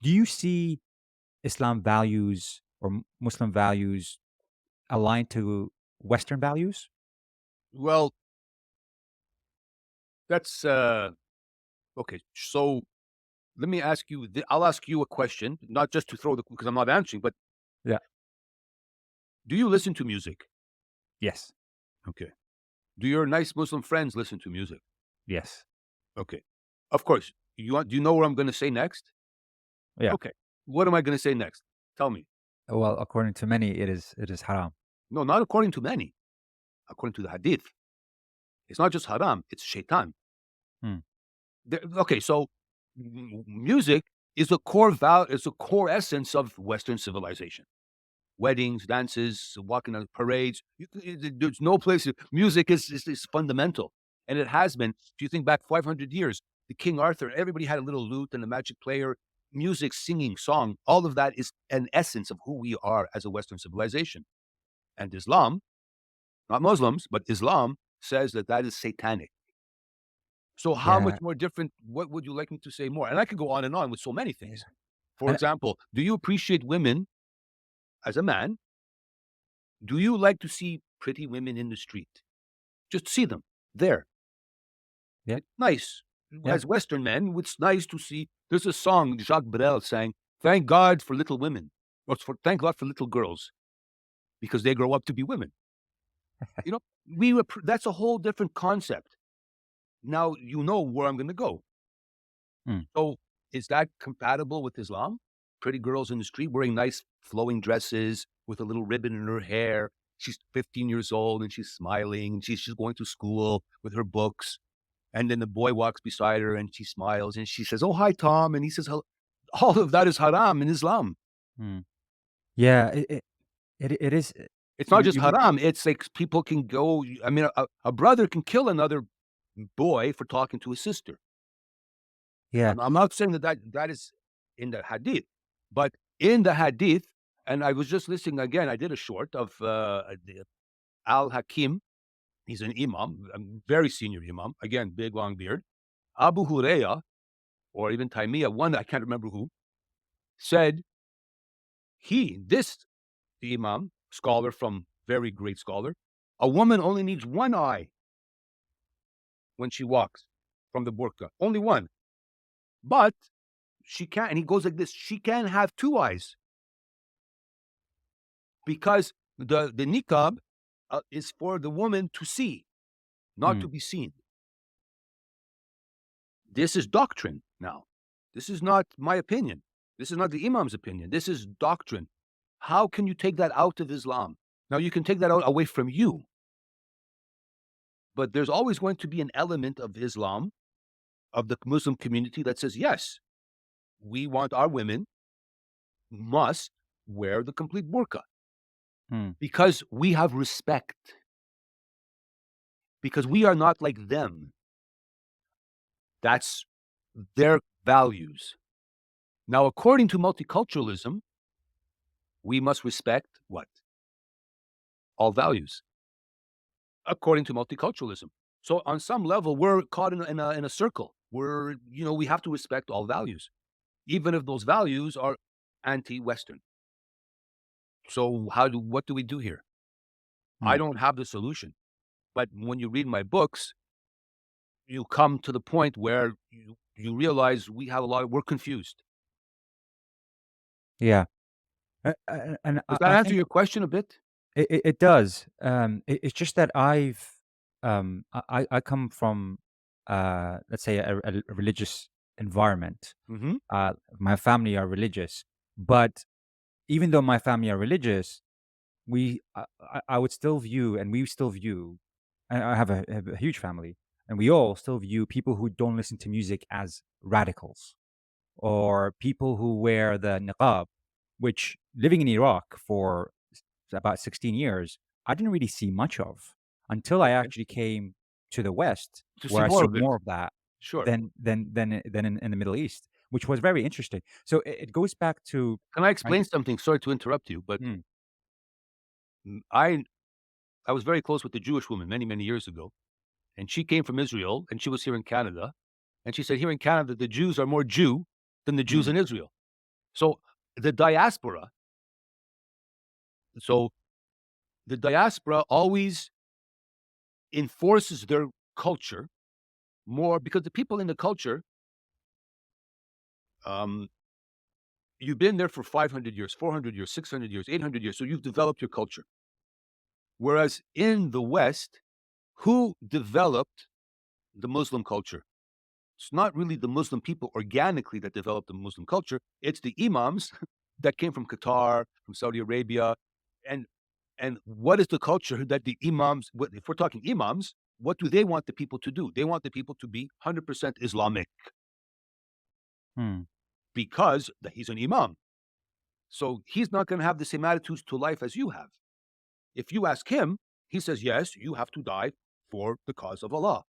Do you see Islam values or Muslim values aligned to Western values? Well, that's okay. So let me ask you. I'll ask you a question, not just to throw the because I'm not answering, but Yeah. do you listen to music? Yes. Okay. Do your nice Muslim friends listen to music? Yes. Okay. Of course. Do you know what I'm going to say next? Yeah. Okay. What am I going to say next? Tell me. Well, according to many, it is haram. No, not according to many. According to the Hadith, it's not just haram. It's shaitan. Hmm. Okay, so music is a core is a core essence of Western civilization. Weddings, dances, walking on parades. There's no place. Music is fundamental, and it has been. If you think back 500 years, the King Arthur, everybody had a little lute and a magic player. Music, singing, song, all of that is an essence of who we are as a Western civilization. And Islam, not Muslims, but Islam says that that is satanic. So how much Yeah. more different? What would you like me to say more? And I could go on and on with so many Yeah. things. For And example, do you appreciate women as a man? Do you like to see pretty women in the street? Just see them there. yeah. It's nice. Yeah. As Western men, it's nice to see. There's a song Jacques Brel sang, "Thank God for little women," or for "Thank God for little girls," because they grow up to be women. You know, that's a whole different concept. Now you know where I'm going to go. Hmm. So is that compatible with Islam? Pretty girls in the street wearing nice flowing dresses with a little ribbon in her hair. She's 15 years old and she's smiling. She's going to school with her books. And then the boy walks beside her and she smiles and she says, "Oh, hi, Tom." And he says, "Hello." All of that is haram in Islam. Hmm. Yeah. It is. It's not You. just haram. It's like people can go. I mean, a brother can kill another boy for talking to his sister. Yeah. I'm not saying that is in the hadith, but in the hadith, and I was just listening again. I did a short of Al Hakim. He's an imam, a very senior imam. Again, big long beard. Abu Huraira, or even Taimiyah, one I can't remember who, said this imam, scholar from very great scholar, a woman only needs one eye when she walks from the burqa, only one. But she can't, and he goes like this, she can have two eyes because the niqab is for the woman to see, not Hmm. to be seen. This is doctrine now. This is not my opinion. This is not the imam's opinion. This is doctrine. How can you take that out of Islam? Now, you can take that out away from you, but there's always going to be an element of Islam, of the Muslim community that says, yes, we want our women must wear the complete burqa Hmm. because we have respect, because we are not like them. That's their values. Now, according to multiculturalism, we must respect what? All values, according to multiculturalism. So, on some level, we're caught in a circle. We have to respect all values, even if those values are anti Western. So, what do we do here? I Hmm. don't have the solution. But when you read my books, you come to the point where you realize we're confused. Yeah. And Does that I answer think your question a bit? it does. It's just that I come from, let's say, a religious environment. Hmm. My family are religious, but even though my family are religious, I would still view, and we still view, I have a huge family, and we all still view people who don't listen to music as radicals, or people who wear the niqab, which, living in Iraq for about 16 years, I didn't really see much of until I Okay. actually came to the West, To see where I more saw of it. more of that Sure. than in the Middle East, which was very interesting. So it goes back to, Can I I explain something? Sorry to interrupt you, but mm, mm, I was very close with a Jewish woman many, many years ago, and she came from Israel, and she was here in Canada, and she said, "Here in Canada, the Jews are more Jew than the Jews mm, in Israel." So the diaspora, so the diaspora always enforces their culture more because the people in the culture, um, you've been there for 500 years, 400 years, 600 years, 800 years. So you've developed your culture. Whereas in the West, who developed the Muslim culture? It's not really the Muslim people organically that developed the Muslim culture. It's the imams that came from Qatar, from Saudi Arabia. And what is the culture that the imams, if we're talking imams, what do they want the people to do? They want the people to be 100% Islamic Hmm. because he's an imam. So he's not going to have the same attitudes to life as you have. If you ask him, he says, yes, you have to die for the cause of Allah.